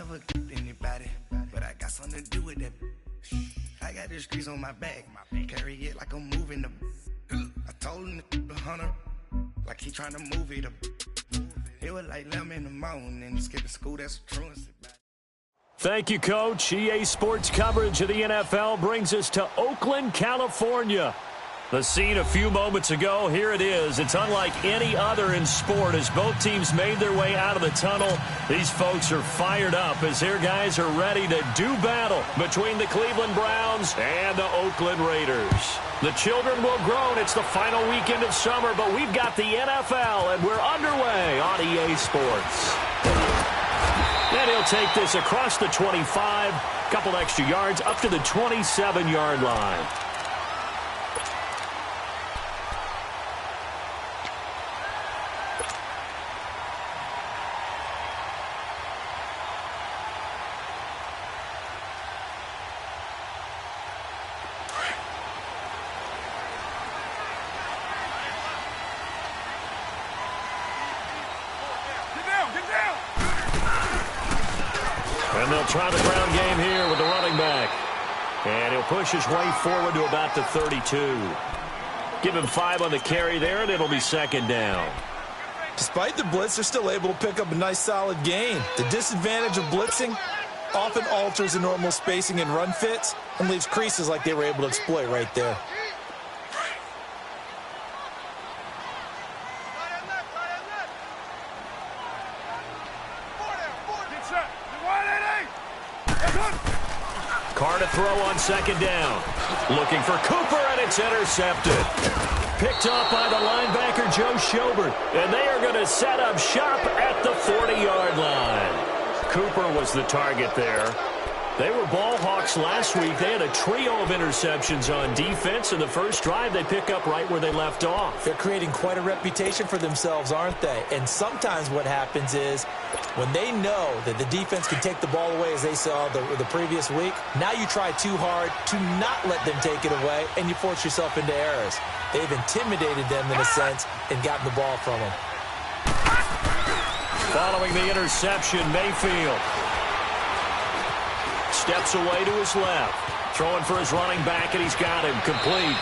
never anybody, but I got something to do with that. I got the streets on my back, carry it like I'm moving the. I told him the hunter, like he trying to move it up. It was like 11 in the morning, skipping school, that's a truancy. Thank you, Coach. EA Sports coverage of the NFL brings us to Oakland, California. The scene a few moments ago, here it is. It's unlike any other in sport as both teams made their way out of the tunnel. These folks are fired up as their guys are ready to do battle between the Cleveland Browns and the Oakland Raiders. The children will groan. It's the final weekend of summer, but we've got the NFL, and we're underway on EA Sports. And he'll take this across the 25, couple extra yards, up to the 27-yard line. And they'll try the ground game here with the running back. And he'll push his way forward to about the 32. Give him 5 on the carry there, and it'll be second down. Despite the blitz, they're still able to pick up a nice, solid gain. The disadvantage of blitzing often alters the normal spacing and run fits and leaves creases like they were able to exploit right there. Carr to throw on second down. Looking for Cooper, and it's intercepted. Picked up by the linebacker, Joe Schobert. And they are going to set up shop at the 40-yard line. Cooper was the target there. They were ball hawks last week. They had a trio of interceptions on defense. In the first drive, they pick up right where they left off. They're creating quite a reputation for themselves, aren't they? And sometimes what happens is when they know that the defense can take the ball away, as they saw the previous week, now you try too hard to not let them take it away, and you force yourself into errors. They've intimidated them in a sense and gotten the ball from them. Following the interception, Mayfield steps away to his left. Throwing for his running back, and he's got him complete.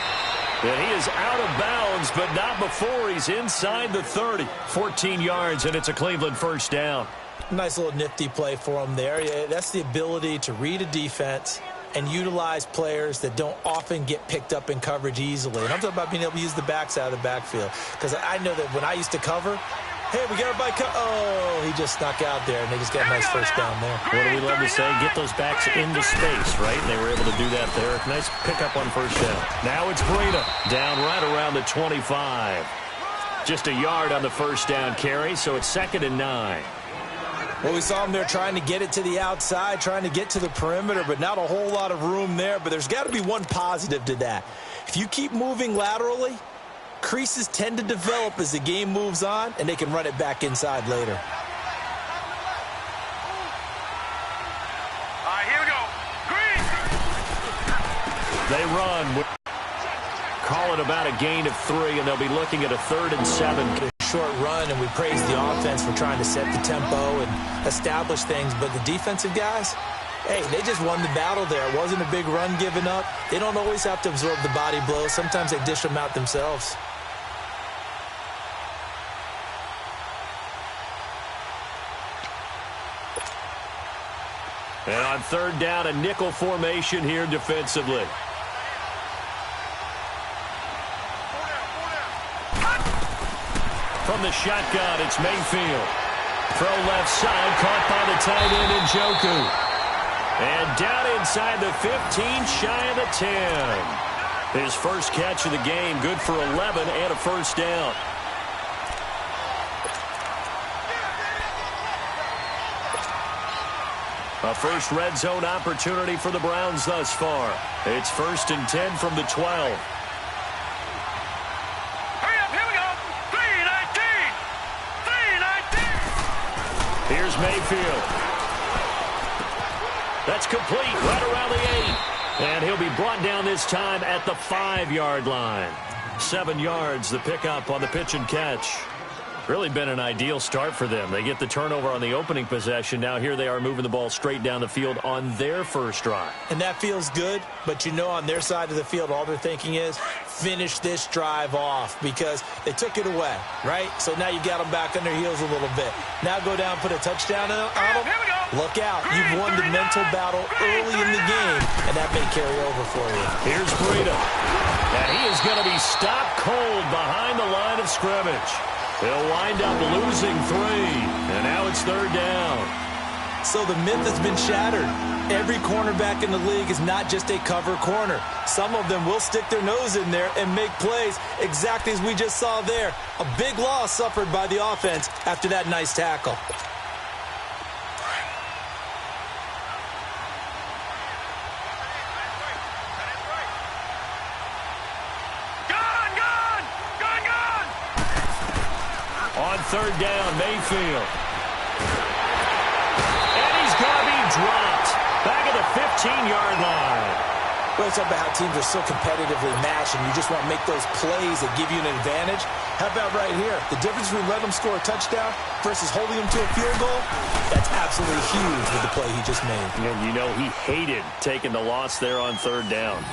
And he is out of bounds, but not before he's inside the 30. 14 yards, and it's a Cleveland first down. Nice little nifty play for him there. Yeah, that's the ability to read a defense and utilize players that don't often get picked up in coverage easily. And I'm talking about being able to use the backs out of the backfield. Because I know that when I used to cover, hey, we got everybody. Oh, he just snuck out there, and they just got a nice first down there. What do we love to say? Get those backs into space, right? And they were able to do that there. Nice pickup on first down. Now it's Breida down right around the 25. Just a yard on the first down carry, so it's 2nd and 9. Well, we saw him there trying to get it to the outside, trying to get to the perimeter, but not a whole lot of room there. But there's got to be one positive to that. If you keep moving laterally, creases tend to develop as the game moves on, and they can run it back inside later. All right, here we go. Green. They run. Call it about a gain of 3, and they'll be looking at a 3rd and 7. Short run, and we praise the offense for trying to set the tempo and establish things, but the defensive guys, hey, they just won the battle there. It wasn't a big run given up. They don't always have to absorb the body blows. Sometimes they dish them out themselves. And on 3rd down, a nickel formation here defensively. From the shotgun, it's Mayfield. Throw left side, caught by the tight end Njoku. And down inside the 15, shy of the 10. His first catch of the game, good for 11 and a first down. A first red zone opportunity for the Browns thus far. It's 1st and 10 from the 12. Here's Mayfield. That's complete right around the 8. And he'll be brought down this time at the 5-yard line. 7 yards, the pickup on the pitch and catch. Really been an ideal start for them. They get the turnover on the opening possession. Now here they are moving the ball straight down the field on their first drive. And that feels good, but you know on their side of the field all they're thinking is finish this drive off because they took it away, right? So now you got them back on their heels a little bit. Now go down, put a touchdown on them. Look out. You've won the mental battle early in the game, and that may carry over for you. Here's Breida. And he is going to be stopped cold behind the line of scrimmage. He'll wind up losing 3, and now it's 3rd down. So the myth has been shattered. Every cornerback in the league is not just a cover corner. Some of them will stick their nose in there and make plays exactly as we just saw there. A big loss suffered by the offense after that nice tackle. On 3rd down, Mayfield. And he's going to be dropped back at the 15-yard line. Well, it's about how teams are so competitively matched, and you just want to make those plays that give you an advantage. How about right here? The difference between letting them score a touchdown versus holding them to a field goal, that's absolutely huge with the play he just made. And you know he hated taking the loss there on 3rd down.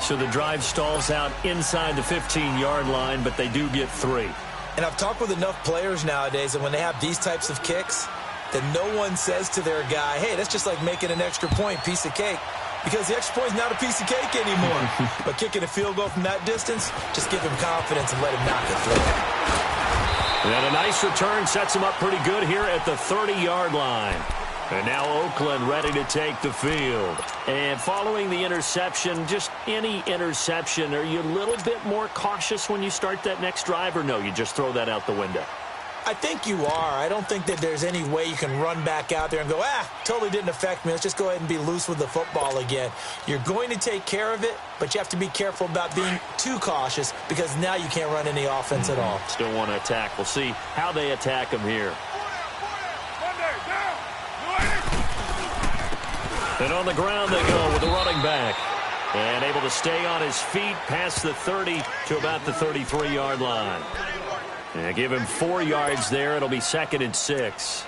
So the drive stalls out inside the 15-yard line, but they do get 3. And I've talked with enough players nowadays that when they have these types of kicks, that no one says to their guy, hey, that's just like making an extra point, piece of cake. Because the extra point is not a piece of cake anymore. But kicking a field goal from that distance, just give him confidence and let him knock it through. And a nice return sets him up pretty good here at the 30-yard line. And now Oakland ready to take the field. And following the interception, just any interception, are you a little bit more cautious when you start that next drive, or no, you just throw that out the window? I think you are. I don't think that there's any way you can run back out there and go, totally didn't affect me. Let's just go ahead and be loose with the football again. You're going to take care of it, but you have to be careful about being too cautious because now you can't run any offense at all. Still want to attack. We'll see how they attack him here. And on the ground they go with the running back. And able to stay on his feet past the 30 to about the 33-yard line. And give him 4 yards there. It'll be 2nd and 6.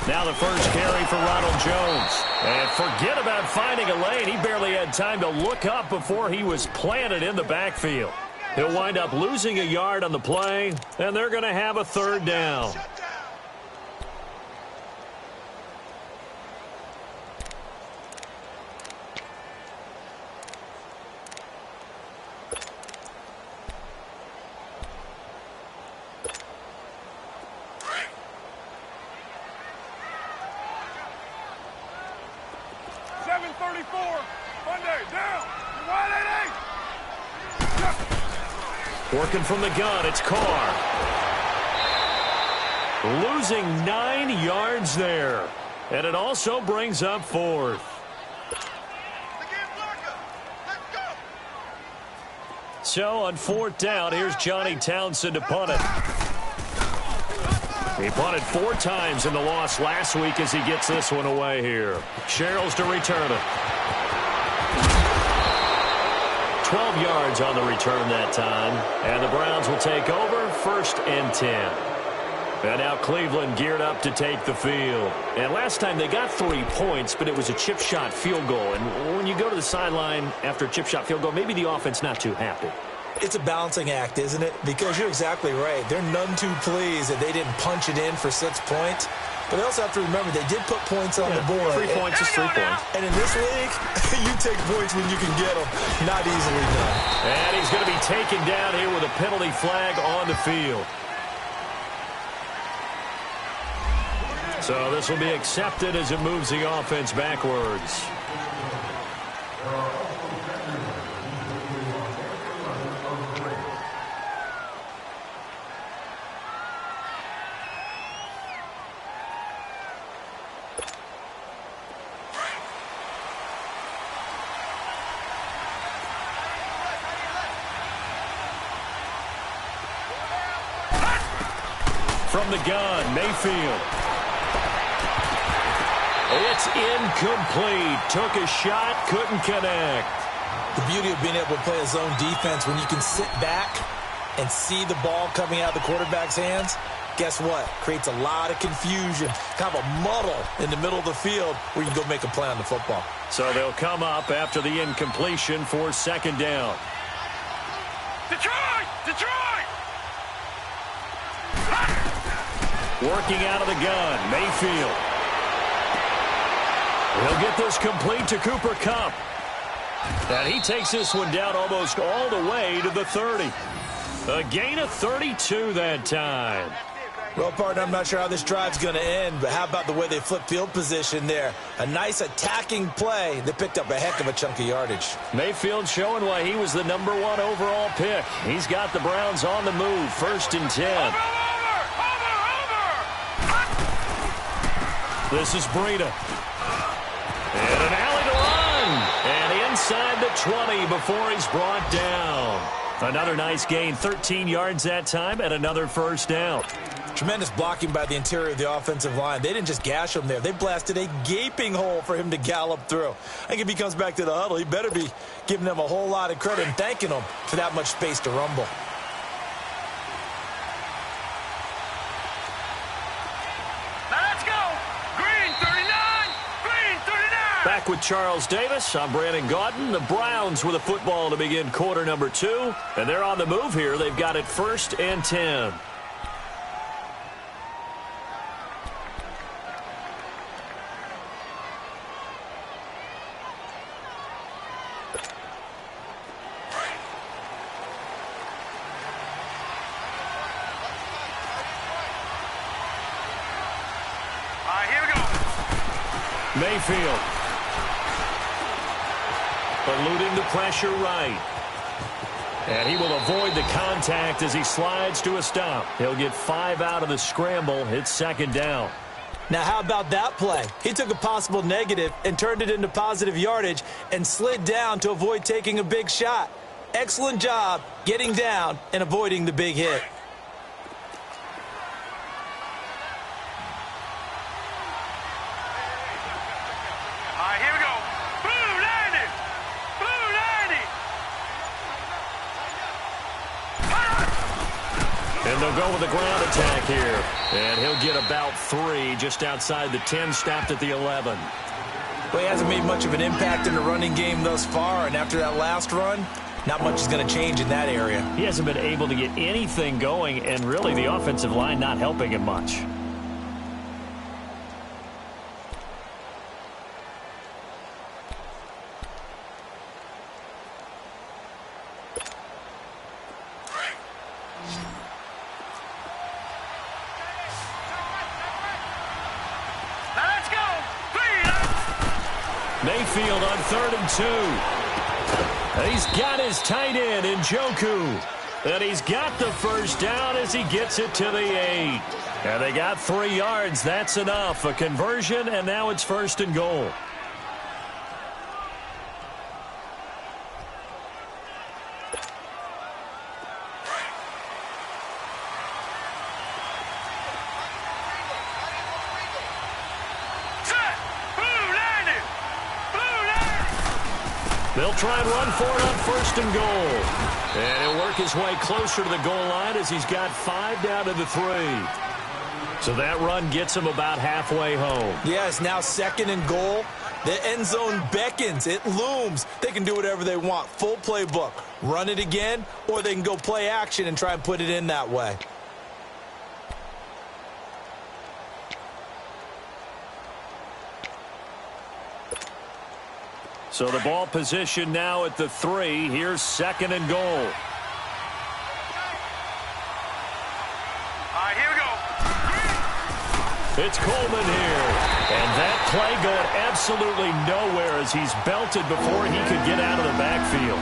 Now the first carry for Ronald Jones. And forget about finding a lane. He barely had time to look up before he was planted in the backfield. He'll wind up losing a yard on the play, and they're going to have a 3rd down. Working from the gun, it's Carr. Losing 9 yards there. And it also brings up 4th. So on 4th down, here's Johnny Townsend to punt it. He punted 4 times in the loss last week as he gets this one away here. Sherrills to return it. 12 yards on the return that time. And the Browns will take over 1st and 10. And now Cleveland geared up to take the field. And last time they got 3 points, but it was a chip shot field goal. And when you go to the sideline after a chip shot field goal, maybe the offense not too happy. It's a balancing act, isn't it? Because you're exactly right. They're none too pleased that they didn't punch it in for 6 points. But they also have to remember they did put points on the board. 3 points is 3 points. And in this league, you take points when you can get them. Not easily done. And he's going to be taken down here with a penalty flag on the field. So this will be accepted as it moves the offense backwards. from the gun. Mayfield. It's incomplete. Took a shot, couldn't connect. The beauty of being able to play a zone defense when you can sit back and see the ball coming out of the quarterback's hands, guess what? Creates a lot of confusion, kind of a muddle in the middle of the field where you can go make a play on the football. So they'll come up after the incompletion for second down. Detroit! Detroit! Working out of the gun, Mayfield. He'll get this complete to Cooper Kupp. And he takes this one down almost all the way to the 30. A gain of 32 that time. Well, partner, I'm not sure how this drive's going to end, but how about the way they flip field position there? A nice attacking play that picked up a heck of a chunk of yardage. Mayfield showing why he was the #1 overall pick. He's got the Browns on the move, 1st and 10. This is Breida. And an alley to run. And inside the 20 before he's brought down. Another nice gain, 13 yards that time, and another first down. Tremendous blocking by the interior of the offensive line. They didn't just gash him there. They blasted a gaping hole for him to gallop through. I think if he comes back to the huddle, he better be giving them a whole lot of credit and thanking them for that much space to rumble. Back with Charles Davis. I'm Brandon Gaudin. The Browns with the football to begin quarter number 2. And they're on the move here. They've got it 1st and 10. All right, here we go. Mayfield. Eluding the pressure right. And he will avoid the contact as he slides to a stop. He'll get 5 out of the scramble. It's 2nd down. Now, how about that play? He took a possible negative and turned it into positive yardage and slid down to avoid taking a big shot. Excellent job getting down and avoiding the big hit. All right, here we go. Blue 90! Blue 90! And they'll go with a ground attack here. And he'll get about 3 just outside the 10, stopped at the 11. Well, he hasn't made much of an impact in the running game thus far, and after that last run, not much is going to change in that area. He hasn't been able to get anything going, and really the offensive line not helping him much. Mayfield on 3rd and 2. And he's got his tight end in Njoku. And he's got the first down as he gets it to the 8. And they got 3 yards. That's enough. A conversion, and now it's 1st and goal. They'll try and run for it on 1st and goal. And he'll work his way closer to the goal line as he's got 5 down to the 3. So that run gets him about halfway home. Yes, now 2nd and goal. The end zone beckons. It looms. They can do whatever they want. Full playbook. Run it again, or they can go play action and try and put it in that way. So the ball position now at the 3. Here's 2nd and goal. All right, here we go. It's Coleman here. And that play going absolutely nowhere as he's belted before he could get out of the backfield.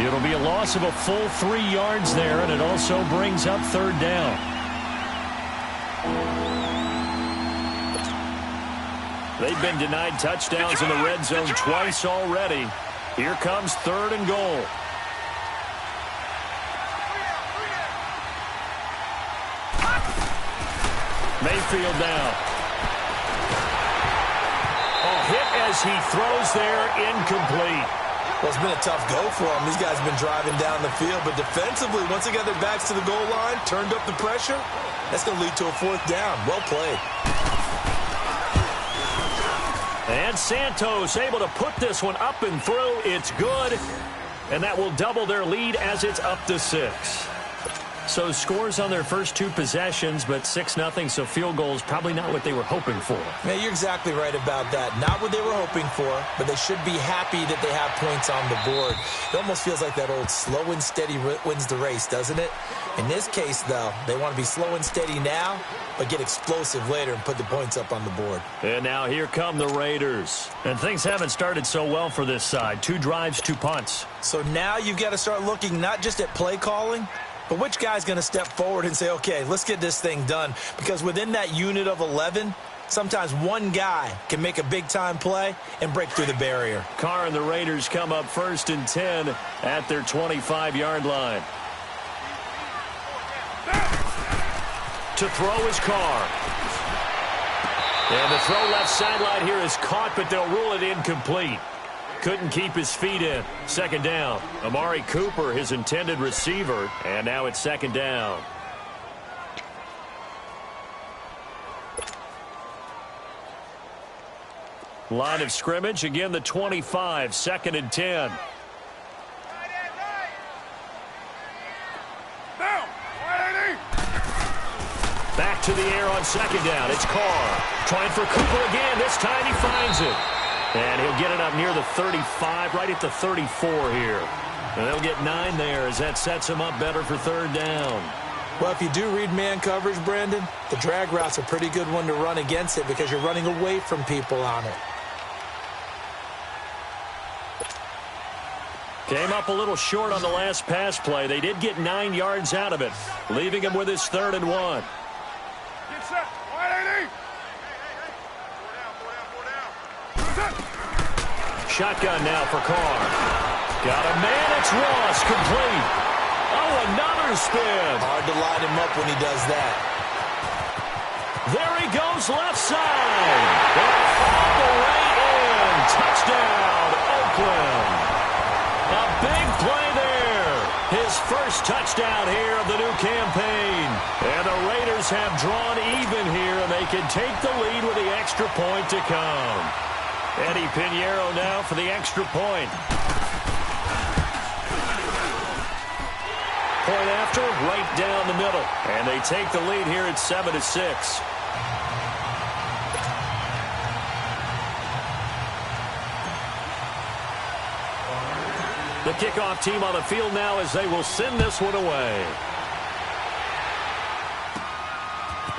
It'll be a loss of a full 3 yards there, and it also brings up 3rd down. They've been denied touchdowns in the red zone twice already. Here comes 3rd and goal. Mayfield now. Oh, hit as he throws there, incomplete. Well, it's been a tough go for them. These guys have been driving down the field, but defensively, once they got their backs to the goal line, turned up the pressure, that's going to lead to a 4th down. Well played. And Santos able to put this one up and through. It's good. And that will double their lead as it's up to 6. So scores on their first 2 possessions, but 6-0, so field goals probably not what they were hoping for. Yeah, you're exactly right about that. Not what they were hoping for, but they should be happy that they have points on the board. It almost feels like that old slow and steady wins the race, doesn't it? In this case, though, they want to be slow and steady now, but get explosive later and put the points up on the board. And now here come the Raiders. And things haven't started so well for this side. 2 drives, 2 punts. So now you've got to start looking not just at play calling, but which guy's going to step forward and say, okay, let's get this thing done? Because within that unit of 11, sometimes one guy can make a big-time play and break through the barrier. Carr and the Raiders come up 1st and 10 at their 25-yard line. To throw is Carr. And the throw left sideline here is caught, but they'll rule it incomplete. Couldn't keep his feet in. 2nd down. Amari Cooper, his intended receiver. And now it's 2nd down. Line of scrimmage, again the 25, 2nd and 10. Back to the air on 2nd down. It's Carr. Trying for Cooper again. This time he finds it. And he'll get it up near the 35, right at the 34 here. And they'll get 9 there as that sets him up better for 3rd down. Well, if you do read man coverage, Brandon, the drag route's a pretty good one to run against it because you're running away from people on it. Came up a little short on the last pass play. They did get 9 yards out of it, leaving him with his 3rd and 1. Shotgun now for Carr. Got a man, it's Ross, complete. Oh, another spin. Hard to line him up when he does that. There he goes, left side. All the way in. Touchdown, Oakland. A big play there. His first touchdown here of the new campaign. And the Raiders have drawn even here, and they can take the lead with the extra point to come. Eddie Pinheiro now for the extra point. Point after, right down the middle. And they take the lead here at 7-6. The kickoff team on the field now as they will send this one away.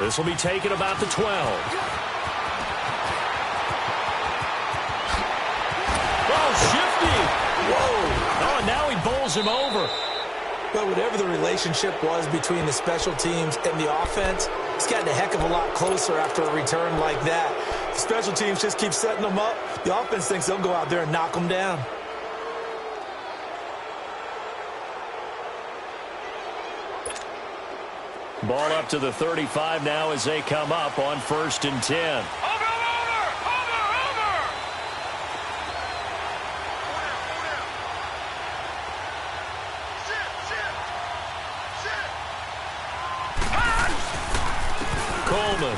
This will be taken about the 12. Shifty. Whoa. Oh, and now he bowls him over. But whatever the relationship was between the special teams and the offense, it's gotten a heck of a lot closer after a return like that. The special teams just keep setting them up. The offense thinks they'll go out there and knock them down. Ball up to the 35 now as they come up on 1st and 10. Coleman.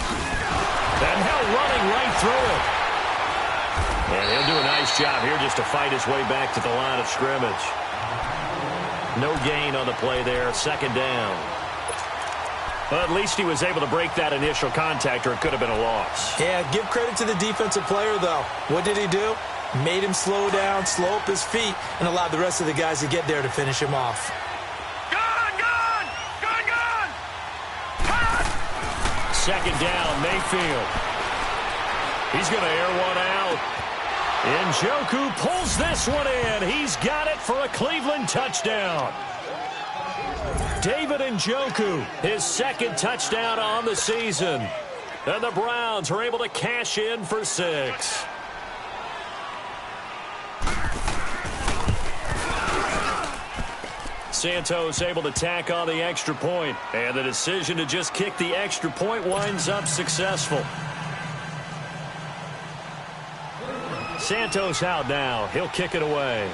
And now running right through it. And he'll do a nice job here just to fight his way back to the line of scrimmage. No gain on the play there. 2nd down. Well, at least he was able to break that initial contact, or it could have been a loss. Yeah, give credit to the defensive player, though. What did he do? Made him slow down, slow up his feet, and allowed the rest of the guys to get there to finish him off. Second down, Mayfield. He's going to air one out. Njoku pulls this one in. He's got it for a Cleveland touchdown. David Njoku, his 2nd touchdown on the season. And the Browns are able to cash in for 6. Santos able to tack on the extra point. And the decision to just kick the extra point winds up successful. Santos out now. He'll kick it away.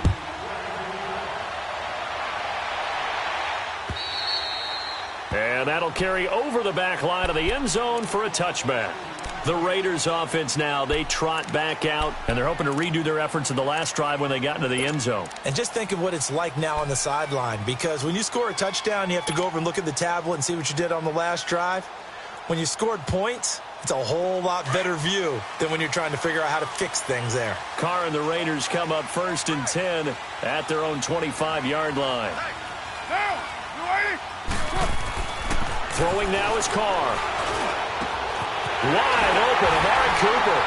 And that'll carry over the back line of the end zone for a touchback. The Raiders offense now, they trot back out, and they're hoping to redo their efforts in the last drive when they got into the end zone. And just think of what it's like now on the sideline, because when you score a touchdown, you have to go over and look at the tablet and see what you did on the last drive. When you scored points, it's a whole lot better view than when you're trying to figure out how to fix things there. Carr and the Raiders come up 1st and 10 at their own 25-yard line. Throwing now is Carr. Wide open, Amari Cooper.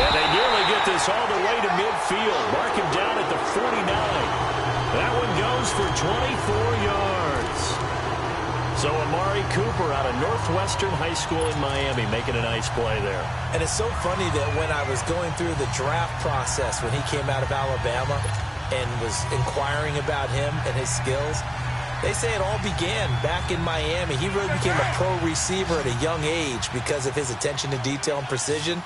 And they nearly get this all the way to midfield. Mark him down at the 49. That one goes for 24 yards. So Amari Cooper out of Northwestern High School in Miami making a nice play there. And it's so funny that when I was going through the draft process when he came out of Alabama and was inquiring about him and his skills, they say it all began back in Miami. He really became a pro receiver at a young age because of his attention to detail and precision.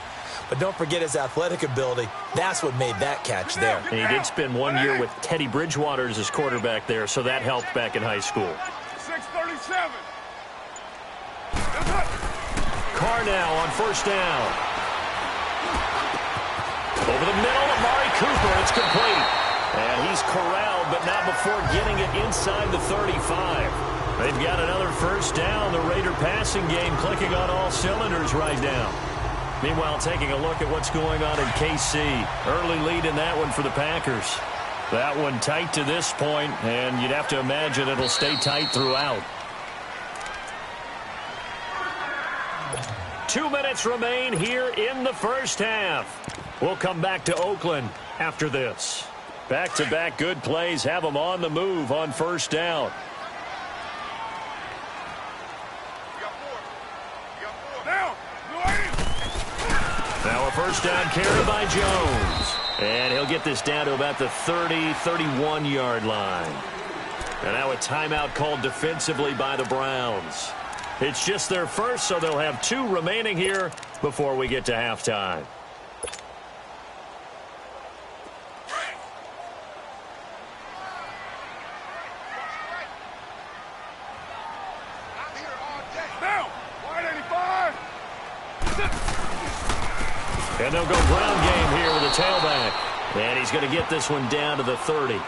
But don't forget his athletic ability. That's what made that catch there. And he did spend 1 year with Teddy Bridgewater as his quarterback there, so that helped back in high school. 637. Carr now on 1st down. Over the middle, Amari Cooper. It's complete. And he's corralled, but not before getting it inside the 35. They've got another 1st down. The Raider passing game clicking on all cylinders right now. Meanwhile, taking a look at what's going on in KC. Early lead in that one for the Packers. That one tight to this point, and you'd have to imagine it'll stay tight throughout. 2 minutes remain here in the 1st half. We'll come back to Oakland after this. Back-to-back good plays have them on the move on 1st down. Now a 1st down carry by Jones. And he'll get this down to about the 30, 31-yard line. And now a timeout called defensively by the Browns. It's just their first, so they'll have 2 remaining here before we get to halftime. And they'll go ground game here with a tailback. And he's going to get this one down to the 30.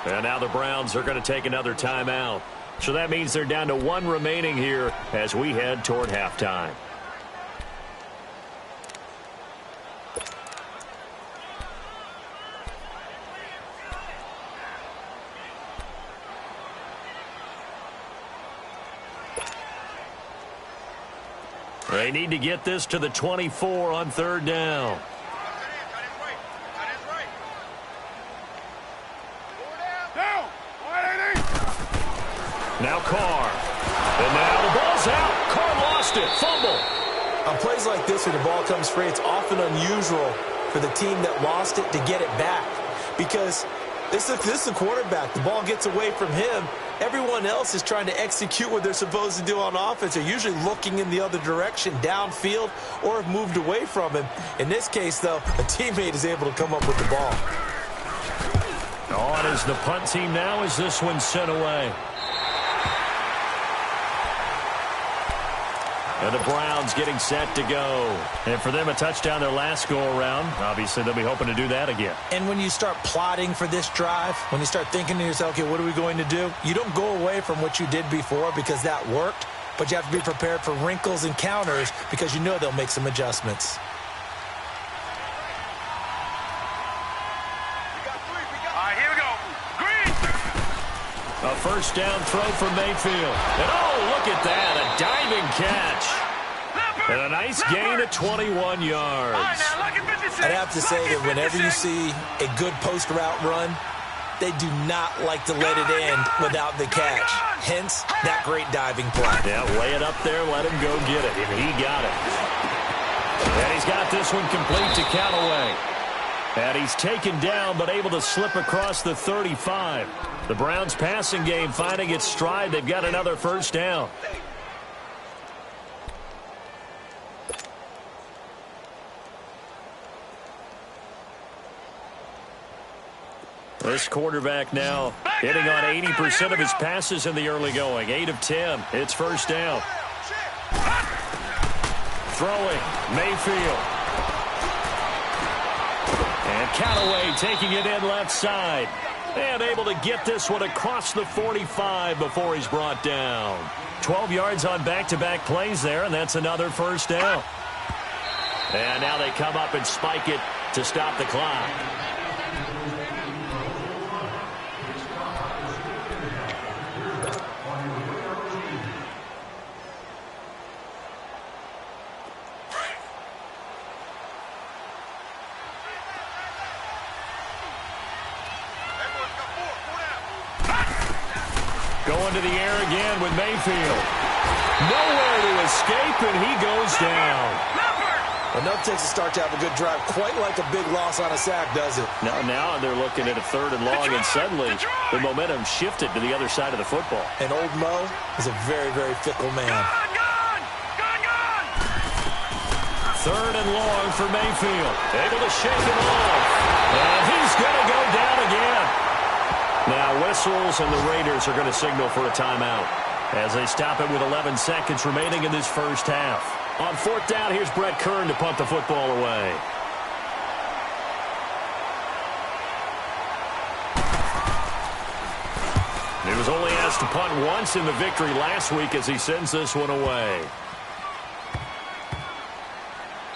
And now the Browns are going to take another timeout. So that means they're down to 1 remaining here as we head toward halftime. They need to get this to the 24 on 3rd down. Now Carr. And now the ball's out. Carr lost it. Fumble. On plays like this, when the ball comes free, it's often unusual for the team that lost it to get it back. Because this is the quarterback. The ball gets away from him. Everyone else is trying to execute what they're supposed to do on offense. They're usually looking in the other direction, downfield, or have moved away from him. In this case, though, a teammate is able to come up with the ball. On is the punt team now as this one's sent away. And the Browns getting set to go. And for them, a touchdown their last go-around. Obviously, they'll be hoping to do that again. And when you start plotting for this drive, when you start thinking to yourself, okay, what are we going to do? You don't go away from what you did before because that worked, but you have to be prepared for wrinkles and counters because you know they'll make some adjustments. All right, here we go. Green. A 1st down throw from Mayfield. And oh, look at that, a diving catch. And a nice gain of 21 yards. I'd have to say that whenever you see a good post route run, they do not like to let it end without the catch. Hence, that great diving play. Yeah, lay it up there, let him go get it, and he got it. And he's got this one complete to Callaway. And he's taken down but able to slip across the 35. The Browns passing game finding its stride. They've got another first down. This quarterback now hitting on 80% of his passes in the early going. 8 of 10. It's first down. Throwing, Mayfield. And Callaway taking it in left side. And able to get this one across the 45 before he's brought down. 12 yards on back-to-back plays there, and that's another first down. And now they come up and spike it to stop the clock. Going to the air again with Mayfield. Nowhere to escape, and he goes down. Enough takes a start to have a good drive, quite like a big loss on a sack, does it? Now they're looking at a 3rd and long, and suddenly the momentum shifted to the other side of the football. And old Mo is a very, very fickle man. Gone! 3rd and long for Mayfield. Able to shake it off. And he's going to go down again. Now whistles, and the Raiders are going to signal for a timeout as they stop it with 11 seconds remaining in this first half. On 4th down, here's Brett Kern to punt the football away. He was only asked to punt once in the victory last week as he sends this one away.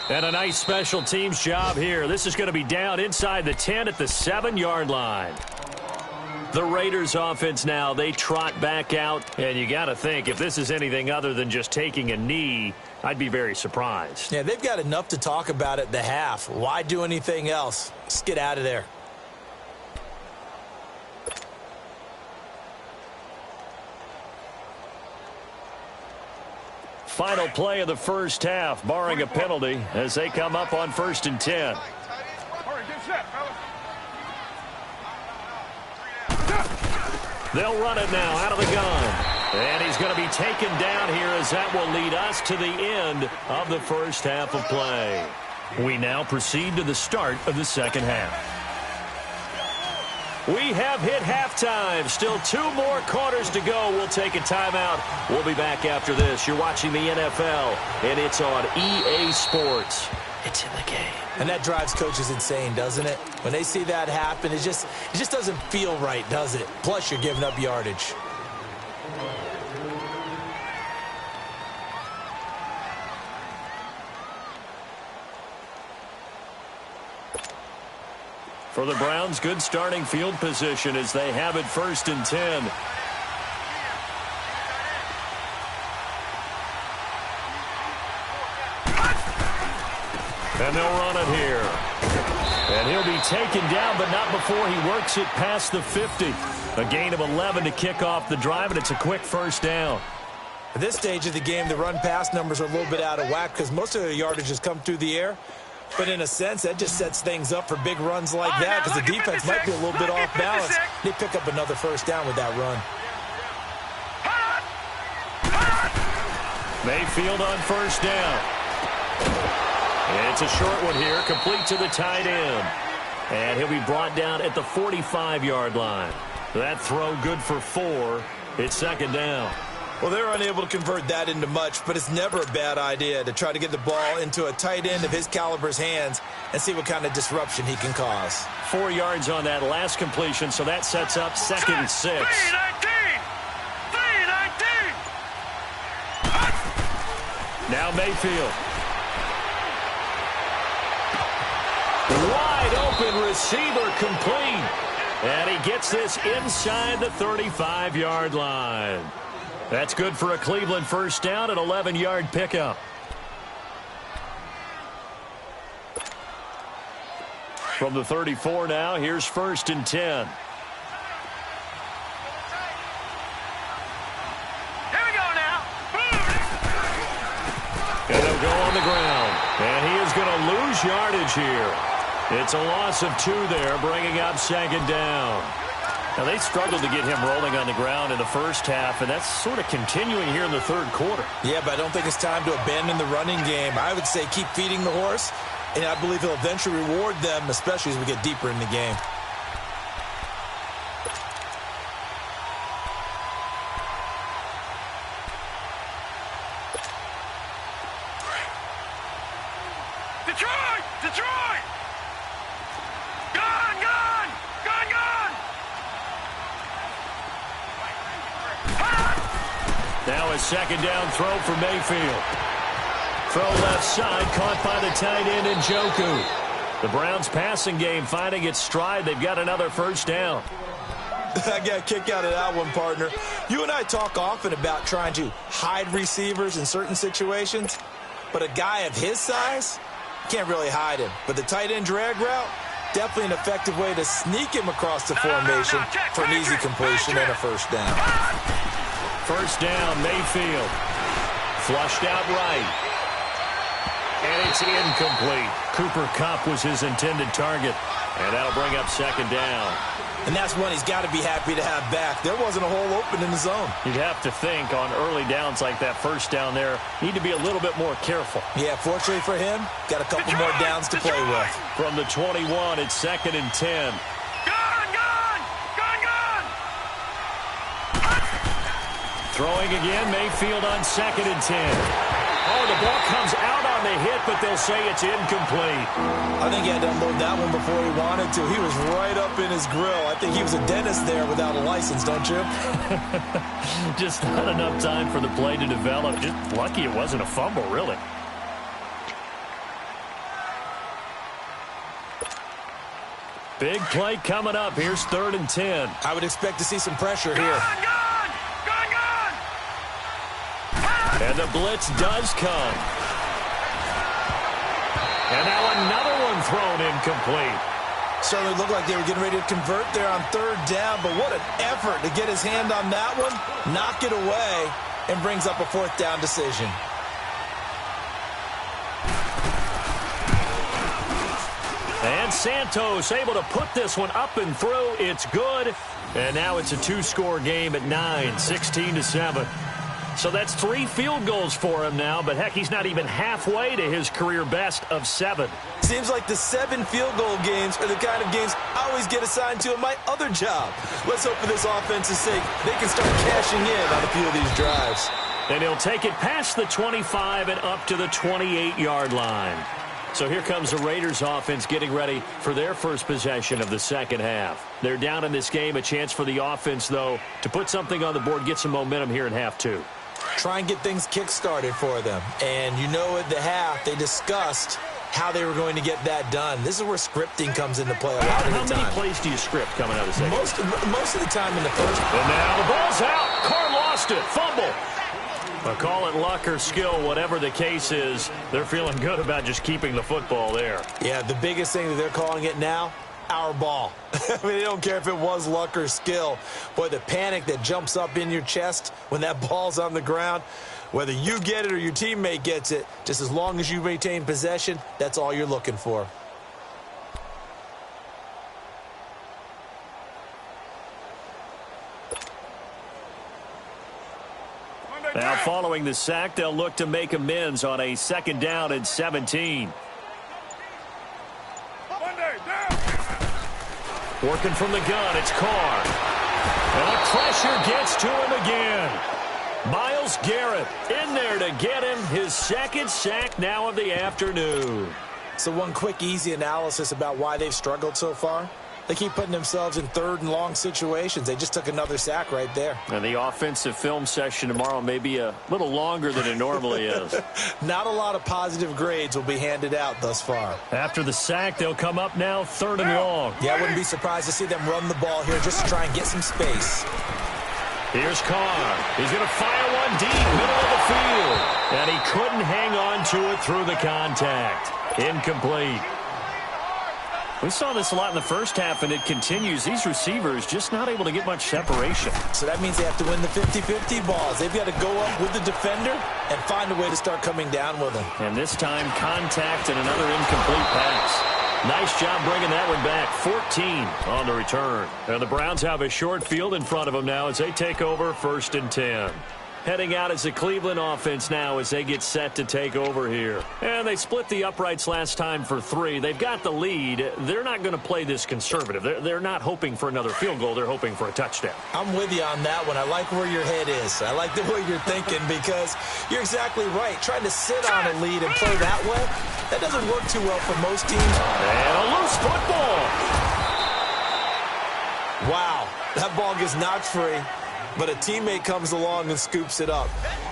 And a nice special teams job here. This is going to be down inside the 10 at the 7-yard line. The Raiders offense now, they trot back out, and you got to think if this is anything other than just taking a knee, I'd be very surprised. Yeah, they've got enough to talk about at the half. Why do anything else? Just get out of there. Final play of the first half, barring a penalty, as they come up on 1st and 10. They'll run it now out of the gun. And he's going to be taken down here as that will lead us to the end of the first half of play. We now proceed to the start of the second half. We have hit halftime. Still 2 more quarters to go. We'll take a timeout. We'll be back after this. You're watching the NFL, and it's on EA Sports. It's in the game. And that drives coaches insane, doesn't it? When they see that happen, it just doesn't feel right, does it? Plus, you're giving up yardage. For the Browns, good starting field position as they have it 1st and 10. And they'll run it here. And he'll be taken down, but not before he works it past the 50. A gain of 11 to kick off the drive, and it's a quick first down. At this stage of the game, the run-pass numbers are a little bit out of whack because most of the yardage has come through the air. But in a sense, that just sets things up for big runs like that because the defense might be a little bit off balance. They pick up another first down with that run. Mayfield on first down. It's a short one here, complete to the tight end. And he'll be brought down at the 45-yard line. That throw good for 4. It's 2nd down. Well, they're unable to convert that into much, but it's never a bad idea to try to get the ball into a tight end of his caliber's hands and see what kind of disruption he can cause. 4 yards on that last completion, so that sets up 2nd and 6. 3-19! Now Mayfield. Wide open receiver complete. And he gets this inside the 35-yard line. That's good for a Cleveland first down, an 11-yard pickup. From the 34 now, here's 1st and 10. Here we go now. And they'll go on the ground. And he is going to lose yardage here. It's a loss of 2 there, bringing up second down. Now, they struggled to get him rolling on the ground in the first half, and that's sort of continuing here in the third quarter. Yeah, but I don't think it's time to abandon the running game. I would say keep feeding the horse, and I believe he'll eventually reward them, especially as we get deeper in the game. Detroit! Detroit! Gone! Gone! Gone! Gone! Now a second down throw for Mayfield. Throw left side, caught by the tight end Njoku. The Browns passing game finding its stride. They've got another first down. I got a kick out of that one, partner. You and I talk often about trying to hide receivers in certain situations, but a guy of his size can't really hide him. But the tight end drag route, definitely an effective way to sneak him across the formation for an easy completion and a first down. First down, Mayfield. Flushed out right. And it's incomplete. Cooper Kupp was his intended target. And that'll bring up second down. And that's one he's got to be happy to have back. There wasn't a hole open in the zone. You'd have to think on early downs like that first down there, need to be a little bit more careful. Yeah, fortunately for him, got a couple more downs to play with. From the 21, it's second and 10. Throwing again, Mayfield on second and 10. Oh, the ball comes out on the hit, but they'll say it's incomplete. I think he had to unload that one before he wanted to. He was right up in his grill. I think he was a dentist there without a license, don't you? Just not enough time for the play to develop. Just lucky it wasn't a fumble, really. Big play coming up. Here's third and 10. I would expect to see some pressure here. And the blitz does come. And now another one thrown incomplete. Certainly looked like they were getting ready to convert there on third down, but what an effort to get his hand on that one, knock it away, and brings up a fourth down decision. And Santos able to put this one up and through. It's good. And now it's a 2-score game at 9, 16-7. So that's 3 field goals for him now, but heck, he's not even halfway to his career best of 7. Seems like the 7 field goal games are the kind of games I always get assigned to in my other job. Let's hope for this offense's sake they can start cashing in on a few of these drives. And he'll take it past the 25 and up to the 28-yard line. So here comes the Raiders offense getting ready for their first possession of the second half. They're down in this game, a chance for the offense, though, to put something on the board, get some momentum here in half 2. Try and get things kick-started for them. And you know at the half, they discussed how they were going to get that done. This is where scripting comes into play a lot of the time. How many plays do you script coming out of the second? Most of the time in the first. And now the ball's out. Carr lost it. Fumble. But call it luck or skill, whatever the case is, they're feeling good about just keeping the football there. Yeah, the biggest thing that they're calling it now, our ball. I mean, they don't care if it was luck or skill. Boy, the panic that jumps up in your chest when that ball's on the ground, whether you get it or your teammate gets it, just as long as you retain possession, that's all you're looking for. Now, following the sack, they'll look to make amends on a second down and 17. Working from the gun, it's Carr. And the pressure gets to him again. Myles Garrett in there to get him his second sack now of the afternoon. So one quick, easy analysis about why they've struggled so far. They keep putting themselves in third and long situations. They just took another sack right there. And the offensive film session tomorrow may be a little longer than it normally is. Not a lot of positive grades will be handed out thus far. After the sack, they'll come up now third and long. Yeah, I wouldn't be surprised to see them run the ball here just to try and get some space. Here's Carr. He's going to fire one deep, middle of the field. And he couldn't hang on to it through the contact. Incomplete. We saw this a lot in the first half, and it continues. These receivers just not able to get much separation. So that means they have to win the 50-50 balls. They've got to go up with the defender and find a way to start coming down with them. And this time, contact and another incomplete pass. Nice job bringing that one back. 14 on the return. And the Browns have a short field in front of them now as they take over 1st and 10. Heading out is the Cleveland offense now as they get set to take over here. And they split the uprights last time for 3. They've got the lead. They're not going to play this conservative. They're not hoping for another field goal. They're hoping for a touchdown. I'm with you on that one. I like where your head is. I like the way you're thinking because you're exactly right. Trying to sit on a lead and play that way, that doesn't work too well for most teams. And a loose football. Wow, that ball gets knocked free. But a teammate comes along and scoops it up.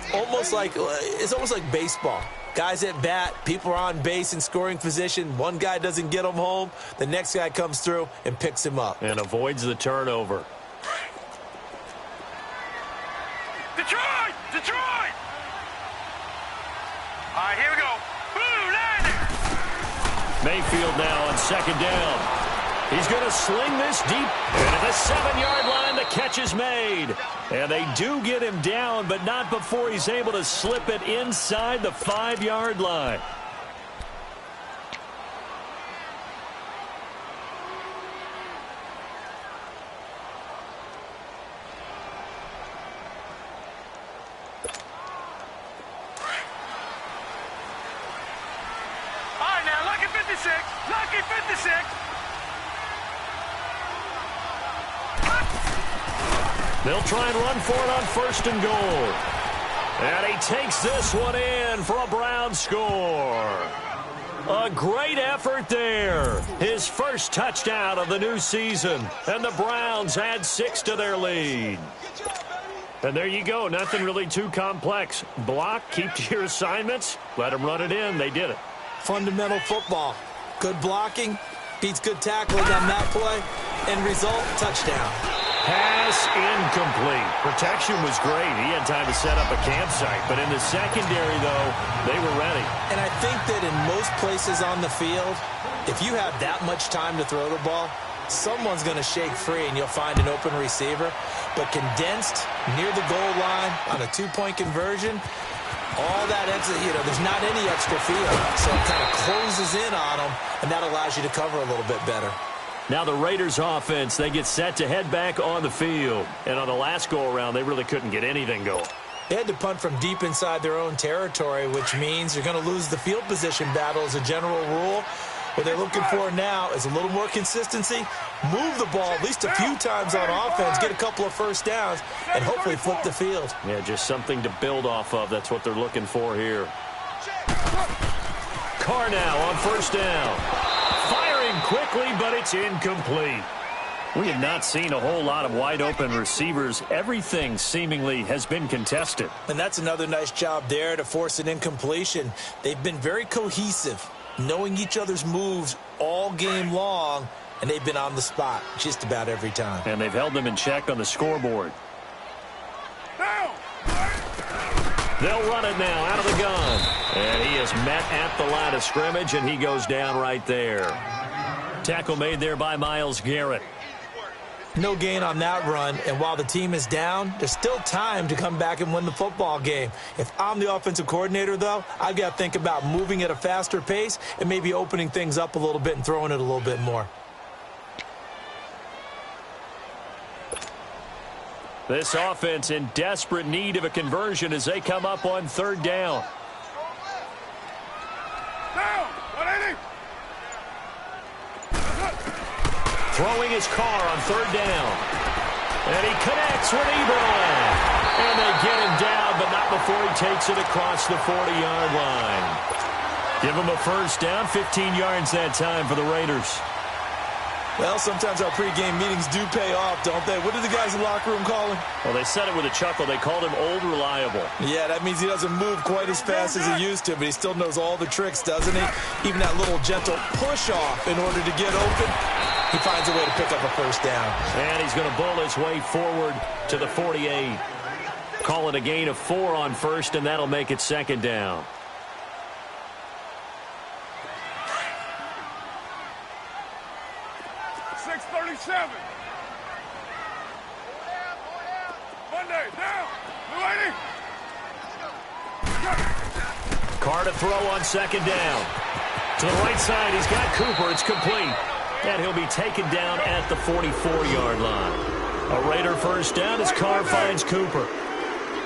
It's almost like baseball. Guys at bat, people are on base in scoring position. One guy doesn't get him home. The next guy comes through and picks him up. And avoids the turnover. Detroit! Detroit! All right, here we go. Boom, landing! Mayfield now on 2nd down. He's going to sling this deep. And at the 7-yard line, the catch is made. And they do get him down, but not before he's able to slip it inside the 5-yard line. All right, now, lucky 56. Lucky 56. They'll try and run for it on 1st and goal. And he takes this one in for a Brown score. A great effort there. His first touchdown of the new season. And the Browns add 6 to their lead. And there you go. Nothing really too complex. Block, keep to your assignments, let them run it in. They did it. Fundamental football. Good blocking, beats good tackling on that play. End result, touchdown. Pass incomplete. Protection was great. He had time to set up a campsite. But in the secondary, though, they were ready. And I think that in most places on the field, if you have that much time to throw the ball, someone's going to shake free and you'll find an open receiver. But condensed near the goal line on a 2-point conversion, all that extra, there's not any extra field. So it kind of closes in on them, and that allows you to cover a little bit better. Now the Raiders offense, they get set to head back on the field. And on the last go-around, they really couldn't get anything going. They had to punt from deep inside their own territory, which means you're going to lose the field position battle as a general rule. What they're looking for now is a little more consistency, move the ball at least a few times on offense, get a couple of first downs, and hopefully flip the field. Yeah, just something to build off of. That's what they're looking for here. Carr now on 1st down. Firing quickly, but it's incomplete. We have not seen a whole lot of wide-open receivers. Everything seemingly has been contested. And that's another nice job there to force an incompletion. They've been very cohesive, knowing each other's moves all game long, and they've been on the spot just about every time. And they've held them in check on the scoreboard. They'll run it now out of the gun. And he is met at the line of scrimmage, and he goes down right there. Tackle made there by Myles Garrett. No gain on that run, and while the team is down, there's still time to come back and win the football game. If I'm the offensive coordinator, though, I've got to think about moving at a faster pace and maybe opening things up a little bit and throwing it a little bit more. This offense in desperate need of a conversion as they come up on 3rd down. Throwing his Carr on 3rd down. And he connects with Ebron. And they get him down, but not before he takes it across the 40-yard line. Give him a first down, 15 yards that time for the Raiders. Well, sometimes our pregame meetings do pay off, don't they? What did the guys in the locker room call him? Well, they said it with a chuckle. They called him Old Reliable. Yeah, that means he doesn't move quite as fast as he used to, but he still knows all the tricks, doesn't he? Even that little gentle push-off in order to get open, he finds a way to pick up a first down. And he's going to bull his way forward to the 48. Call it a gain of 4 on 1st, and that'll make it 2nd down. Carr to throw on 2nd down. To the right side, he's got Cooper. It's complete. And he'll be taken down at the 44-yard line. A Raider first down as Carr finds Cooper.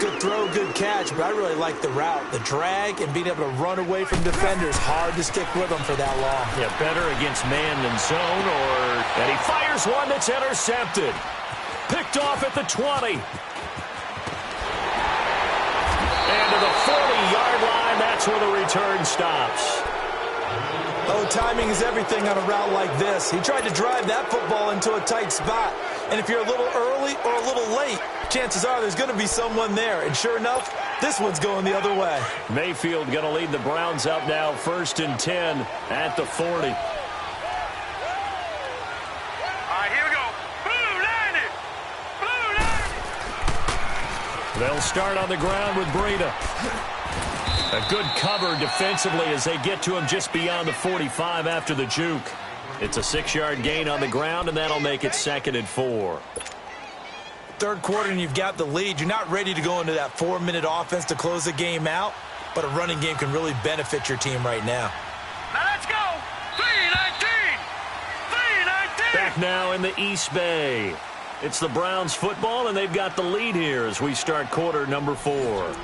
Good throw, good catch, but I really like the route. The drag and being able to run away from defenders. Hard to stick with them for that long. Yeah, better against man than zone, and he fires one that's intercepted. Picked off at the 20. And to the 40-yard line, that's where the return stops. Oh, timing is everything on a route like this. He tried to drive that football into a tight spot. And if you're a little early or a little late, chances are there's going to be someone there. And sure enough, this one's going the other way. Mayfield going to lead the Browns up now, 1st and 10 at the 40. All right, here we go. Blue landed. They'll start on the ground with Breida. A good cover defensively as they get to him just beyond the 45 after the juke. It's a 6-yard gain on the ground, and that'll make it 2nd and 4. Third quarter, and you've got the lead. You're not ready to go into that 4-minute offense to close the game out, but a running game can really benefit your team right now. Now let's go. 3-19. 3-19. Back now in the East Bay. It's the Browns football, and they've got the lead here as we start quarter number 4.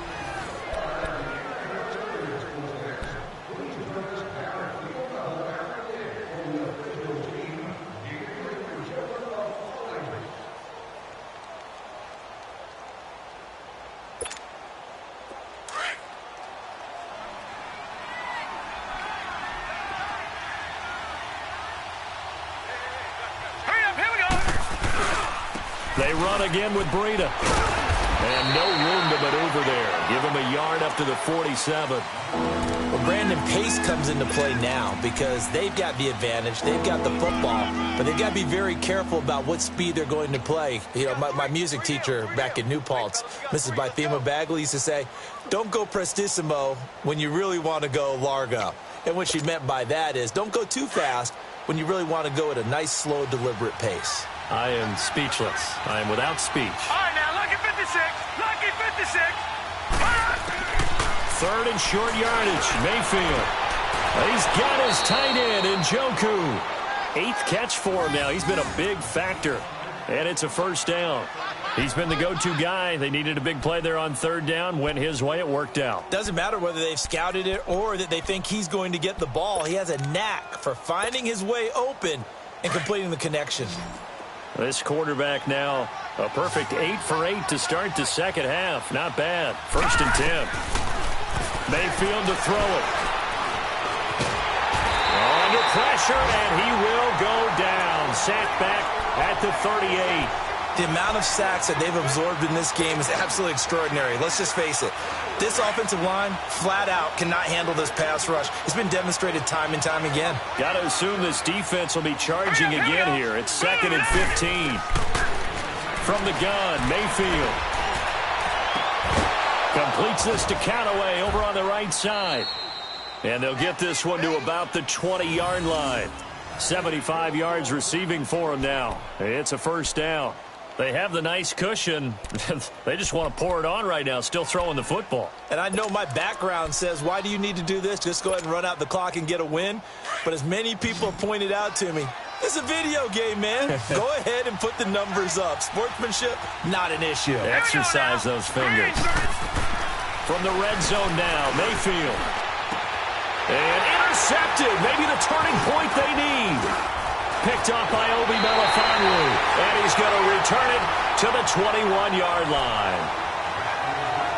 They run again with Breida. And no room to maneuver there. Give him a yard up to the 47. Well, Brandon, pace comes into play now because they've got the advantage. They've got the football, but they've got to be very careful about what speed they're going to play. You know, my music teacher back in New Paltz, Mrs. Bythema Bagley, used to say, don't go prestissimo when you really want to go largo. And what she meant by that is don't go too fast when you really want to go at a nice, slow, deliberate pace. I am speechless. I am without speech. All right, now, lucky 56. Lucky 56. 3rd and short yardage. Mayfield. He's got his tight end in Njoku. 8th catch for him now. He's been a big factor. And it's a first down. He's been the go-to guy. They needed a big play there on 3rd down. Went his way. It worked out. Doesn't matter whether they've scouted it or that they think he's going to get the ball. He has a knack for finding his way open and completing the connection. This quarterback now, a perfect 8 for 8 to start the second half. Not bad. 1st and 10. Mayfield to throw it. Under pressure, and he will go down. Sacked back at the 38. The amount of sacks that they've absorbed in this game is absolutely extraordinary. Let's just face it. This offensive line, flat out, cannot handle this pass rush. It's been demonstrated time and time again. Got to assume this defense will be charging again here. It's 2nd and 15. From the gun, Mayfield. Completes this to Callaway over on the right side. And they'll get this one to about the 20-yard line. 75 yards receiving for him now. It's a first down. They have the nice cushion. They just want to pour it on right now, still throwing the football. And I know my background says, why do you need to do this? Just go ahead and run out the clock and get a win. But as many people have pointed out to me, it's a video game, man. Go ahead and put the numbers up. Sportsmanship, not an issue. Exercise those fingers. From the red zone now, Mayfield. And intercepted. Maybe the turning point they need. Picked off by Obi Melifonwu. And he's going to return it to the 21-yard line.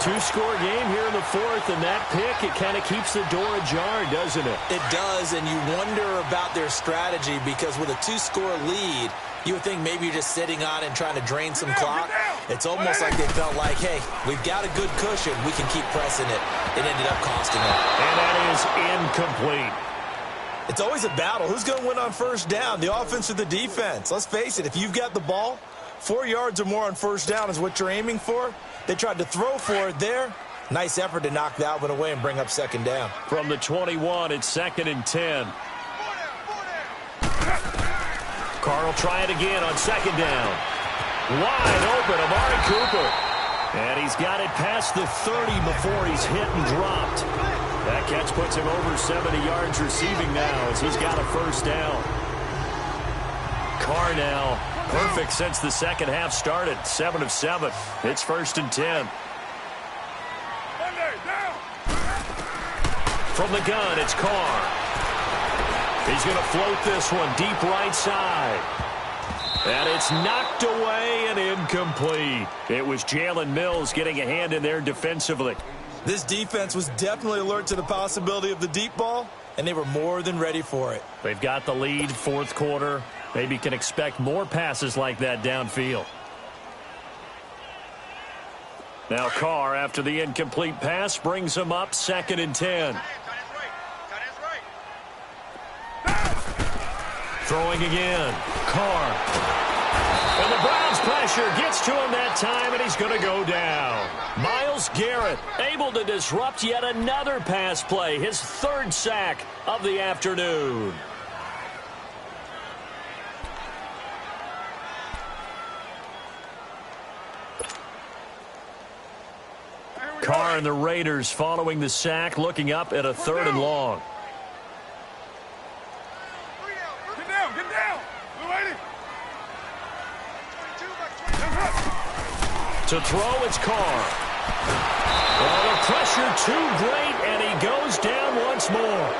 2-score game here in the 4th, and that pick, it kind of keeps the door ajar, doesn't it? It does, and you wonder about their strategy because with a 2-score lead, you would think maybe you're just sitting on and trying to drain some clock. It's almost like they felt like, hey, we've got a good cushion. We can keep pressing it. It ended up costing them. And that is incomplete. It's always a battle. Who's going to win on first down, the offense or the defense? Let's face it, if you've got the ball, 4 yards or more on first down is what you're aiming for. They tried to throw for it there. Nice effort to knock that one away and bring up second down. From the 21, it's 2nd and 10. Carr will try it again on second down. Wide open, Amari Cooper. And he's got it past the 30 before he's hit and dropped. That catch puts him over 70 yards receiving now as he's got a first down. Carr now perfect since the second half started. 7 of 7. It's 1st and 10. From the gun, it's Carr. He's going to float this one deep right side. And it's knocked away and incomplete. It was Jalen Mills getting a hand in there defensively. This defense was definitely alert to the possibility of the deep ball, and they were more than ready for it. They've got the lead, 4th quarter. Maybe can expect more passes like that downfield. Now Carr, after the incomplete pass, brings him up 2nd and 10. Throwing again. Carr. And the Browns pressure gets to him that time, and he's going to go down. Myles Garrett able to disrupt yet another pass play. His 3rd sack of the afternoon. Carr and the Raiders following the sack, looking up at a 3rd and long. Get down. To throw, it's Carr. Well, the pressure too great, and he goes down once more.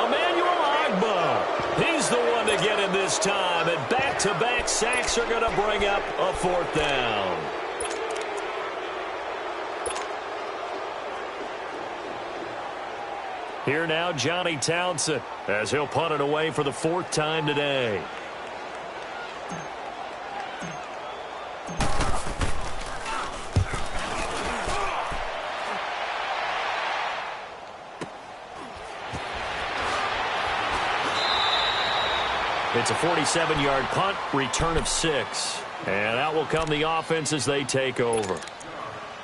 Emmanuel Ogbah, he's the one to get him this time, and back-to-back sacks are going to bring up a 4th down. Here now, Johnny Townsend, as he'll punt it away for the 4th time today. It's a 47-yard punt, return of 6. And out will come the offense as they take over.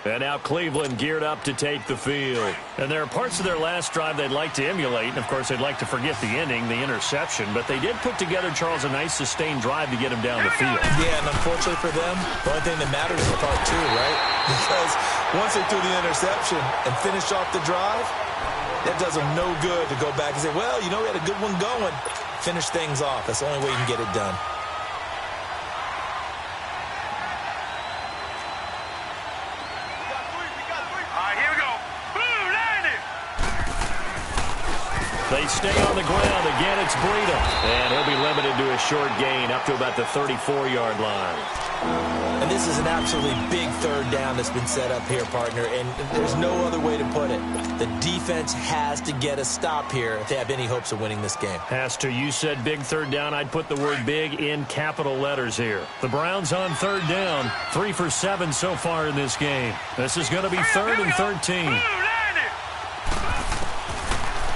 And now Cleveland geared up to take the field. And there are parts of their last drive they'd like to emulate. And, of course, they'd like to forget the inning, the interception. But they did put together, Charles, a nice sustained drive to get him down the field. Yeah, and unfortunately for them, the only thing that matters is part 2, right? Because once they threw the interception and finished off the drive, that does them no good to go back and say, well, you know, we had a good one going. Finish things off. That's the only way you can get it done. They stay on the ground. Again, it's Breida. And he'll be limited to a short gain up to about the 34-yard line. And this is an absolutely big 3rd down that's been set up here, partner. And there's no other way to put it. The defense has to get a stop here if they have any hopes of winning this game. Has to. You said big 3rd down. I'd put the word big in capital letters here. The Browns on 3rd down. 3 for 7 so far in this game. This is going to be 3rd and 13.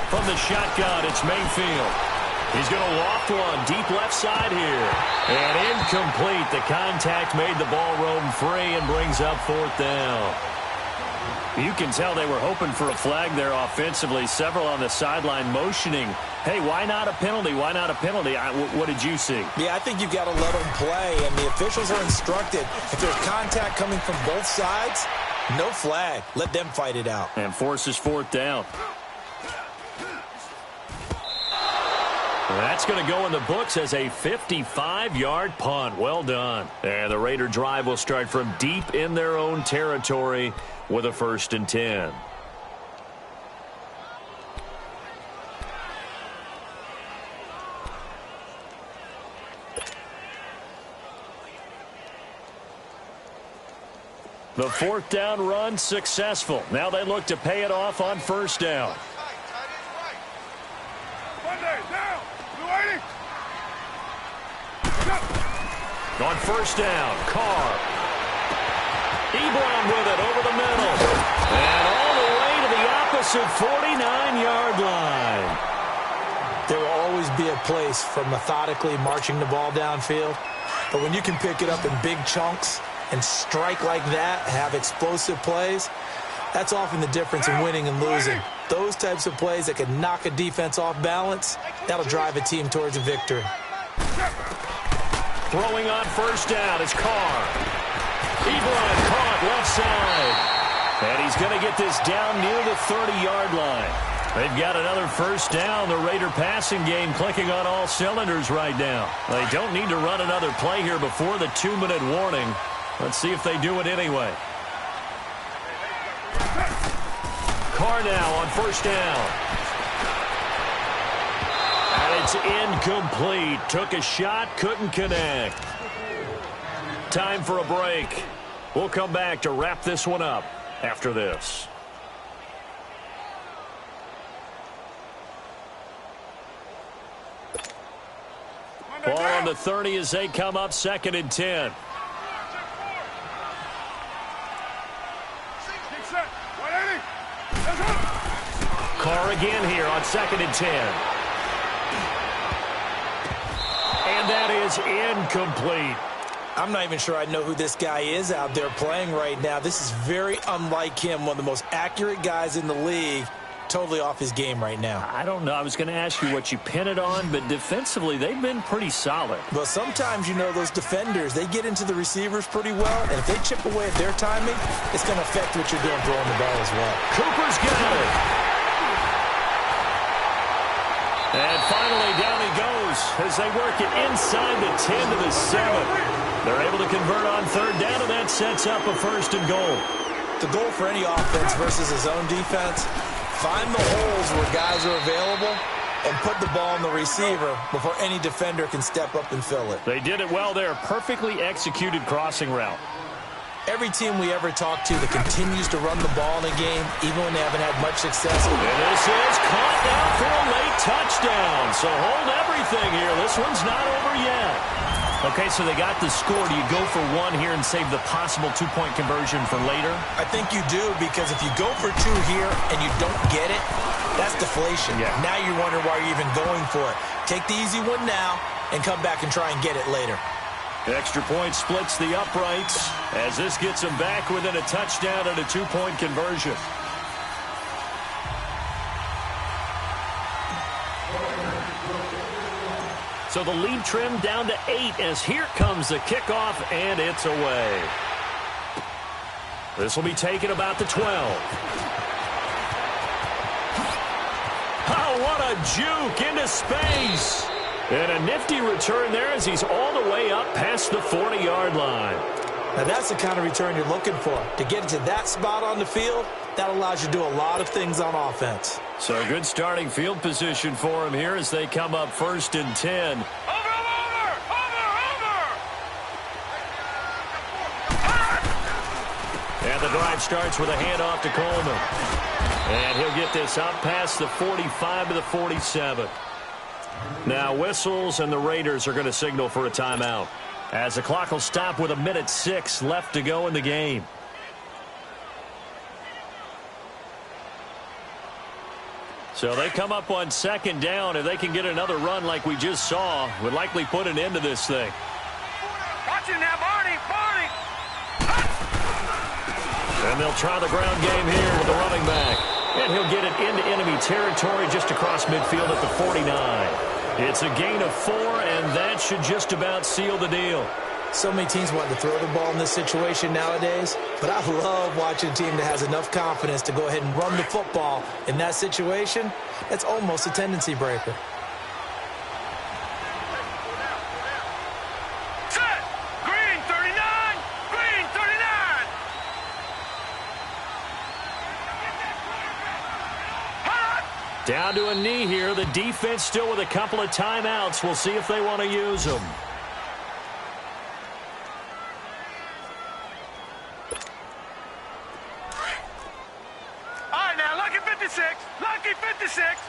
From the shotgun, it's Mayfield. He's going to loft one deep left side here. And incomplete. The contact made the ball roam free and brings up 4th down. You can tell they were hoping for a flag there offensively. Several on the sideline motioning. Hey, why not a penalty? Why not a penalty? What did you see? Yeah, I think you've got to let them play. And the officials are instructed, if there's contact coming from both sides, no flag. Let them fight it out. And forces 4th down. That's going to go in the books as a 55-yard punt. Well done. And the Raider drive will start from deep in their own territory with a 1st and 10. The 4th down run successful. Now they look to pay it off on 1st down. On 1st down, Carr. Ebron with it over the middle. And all the way to the opposite 49-yard line. There will always be a place for methodically marching the ball downfield. But when you can pick it up in big chunks and strike like that, have explosive plays, that's often the difference in winning and losing. Those types of plays that can knock a defense off balance, that'll drive a team towards a victory. Throwing on 1st down is Carr. Ebron caught left side. And he's going to get this down near the 30-yard line. They've got another first down. The Raider passing game clicking on all cylinders right now. They don't need to run another play here before the 2-minute warning. Let's see if they do it anyway. Carr now on first down. And it's incomplete. Took a shot, couldn't connect. Time for a break. We'll come back to wrap this one up after this. Ball on the 30 as they come up 2nd and 10. Carr again here on 2nd and 10. And that is incomplete. I'm not even sure I know who this guy is out there playing right now. This is very unlike him, one of the most accurate guys in the league. Totally off his game right now. I don't know. I was going to ask you what you pin it on, but defensively, they've been pretty solid. Well, sometimes, you know, those defenders, they get into the receivers pretty well, and if they chip away at their timing, it's going to affect what you're doing throwing the ball as well. Cooper's got it. And finally, down he goes as they work it inside the 10 to the 7. They're able to convert on 3rd down, and that sets up a 1st and goal. The goal for any offense versus his own defense, find the holes where guys are available and put the ball on the receiver before any defender can step up and fill it. They did it well there. Perfectly executed crossing route. Every team we ever talk to that continues to run the ball in a game, even when they haven't had much success. And this is caught now for a late touchdown. So hold everything here. This one's not over yet. Okay, so they got the score. Do you go for one here and save the possible 2-point conversion for later? I think you do, because if you go for 2 here and you don't get it, that's deflation. Yeah. Now you wonder why you're even going for it. Take the easy one now and come back and try and get it later. Extra point splits the uprights as this gets them back within a touchdown and a 2-point conversion. So the lead trimmed down to 8 as here comes the kickoff, and it's away. This will be taken about the 12. Oh, what a juke into space. And a nifty return there as he's all the way up past the 40-yard line. Now that's the kind of return you're looking for. To get to that spot on the field, that allows you to do a lot of things on offense. So good starting field position for him here as they come up 1st and 10. Over! And the drive starts with a handoff to Coleman. And he'll get this up past the 45 to the 47. Now whistles, and the Raiders are going to signal for a timeout, as the clock will stop with 1:06 left to go in the game. So they come up on 2nd down. If they can get another run like we just saw, would likely put an end to this thing. Watch it now, Barney! And they'll try the ground game here with the running back. And he'll get it into enemy territory just across midfield at the 49. It's a gain of 4, and that should just about seal the deal. So many teams want to throw the ball in this situation nowadays, but I love watching a team that has enough confidence to go ahead and run the football in that situation. That's almost a tendency breaker. Set! Green 39! Green 39! Hot! Down to a knee here. The defense still with a couple of timeouts. We'll see if they want to use them. All right, now, lucky 56. Lucky 56.